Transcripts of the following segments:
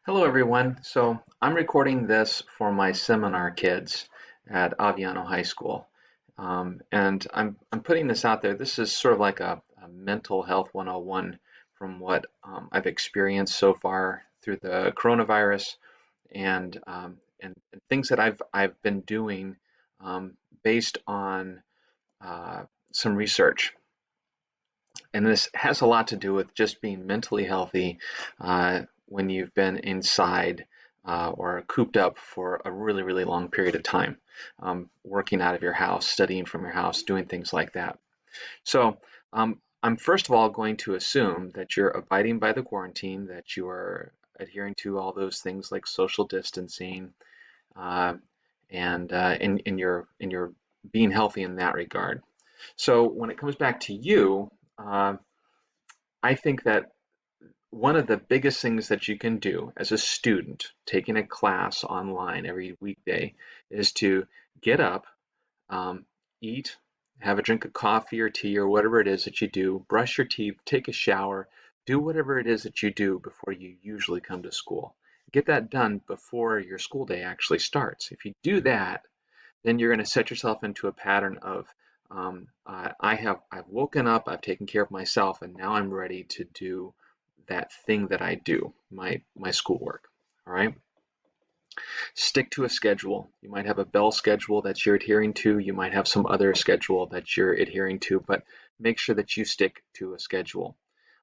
Hello, everyone. So I'm recording this for my seminar kids at Aviano High School. And I'm putting this out there. This is sort of like a mental health 101 from what I've experienced so far through the coronavirus and things that I've been doing based on some research. And this has a lot to do with just being mentally healthy when you've been inside or cooped up for a really, really long period of time, working out of your house, studying from your house, doing things like that. So I'm first of all going to assume that you're abiding by the quarantine, that you are adhering to all those things like social distancing, uh, and you're being healthy in that regard. So when it comes back to you, uh, I think that one of the biggest things that you can do as a student taking a class online every weekday is to get up, um, eat, have a drink of coffee or tea or whatever it is that you do, brush your teeth, take a shower, do whatever it is that you do before you usually come to school. Get that done before your school day actually starts. If you do that, then you're going to set yourself into a pattern of I've woken up, I've taken care of myself, and now I'm ready to do that thing that I do, my schoolwork. All right. Stick to a schedule. You might have a bell schedule that you're adhering to. You might have some other schedule that you're adhering to, but make sure that you stick to a schedule.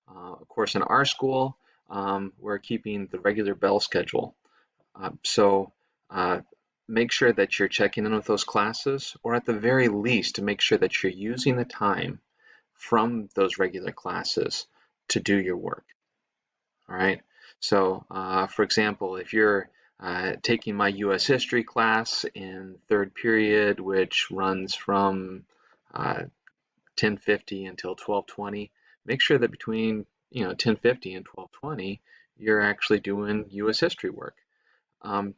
Of course, in our school, we're keeping the regular bell schedule. So uh, make sure that you're checking in with those classes, or at the very least, to make sure that you're using the time from those regular classes to do your work. All right. So, for example, if you're taking my U.S. history class in third period, which runs from 10:50 until 12:20, make sure that between 10:50 and 12:20, you're actually doing U.S. history work. Um,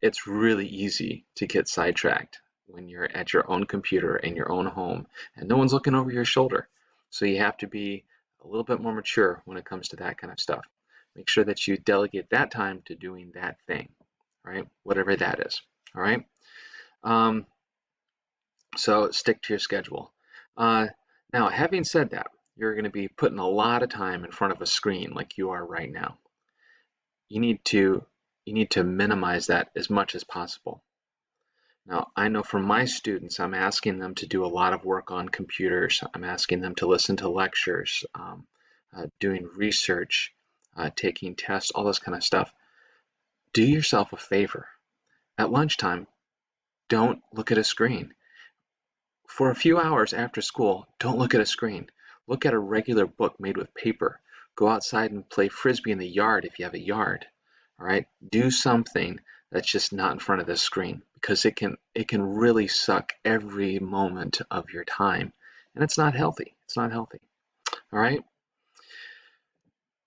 it's really easy to get sidetracked when you're at your own computer in your own home and no one's looking over your shoulder. So you have to be a little bit more mature when it comes to that kind of stuff. Make sure that you delegate that time to doing that thing, right? Whatever that is, all right? Um, so stick to your schedule. Uh, Now, having said that, you're going to be putting a lot of time in front of a screen like you are right now. You need to minimize that as much as possible. Now, I know from my students, I'm asking them to do a lot of work on computers. I'm asking them to listen to lectures, doing research, taking tests, all this kind of stuff. Do yourself a favor. At lunchtime, don't look at a screen. For a few hours after school, don't look at a screen. Look at a regular book made with paper. Go outside and play frisbee in the yard if you have a yard. All right? Do something that's just not in front of the screen because it can really suck every moment of your time. And it's not healthy. It's not healthy. All right?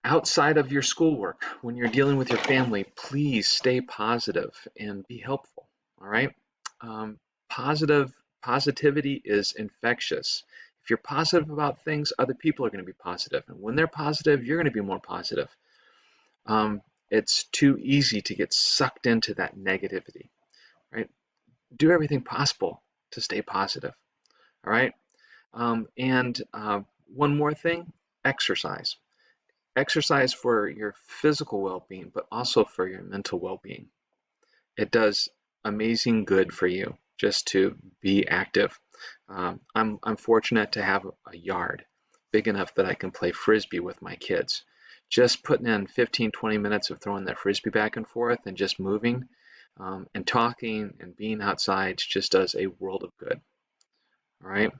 Outside of your schoolwork, when you're dealing with your family, please stay positive and be helpful. All right? Um, positivity is infectious. If you're positive about things, other people are going to be positive, and when they're positive, you're going to be more positive. It's too easy to get sucked into that negativity, right? Do everything possible to stay positive. All right. And one more thing: exercise. Exercise for your physical well-being, but also for your mental well-being. It does amazing good for you just to be active. I'm fortunate to have a yard big enough that I can play frisbee with my kids. Just putting in 15, 20 minutes of throwing that frisbee back and forth and just moving and talking and being outside just does a world of good. All right.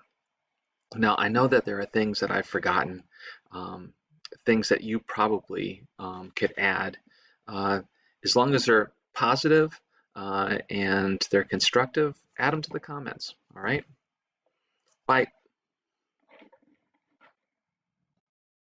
Now, I know that there are things that I've forgotten, um, things that you probably could add. Uh, as long as they're positive and they're constructive, add them to the comments. All right. Bye.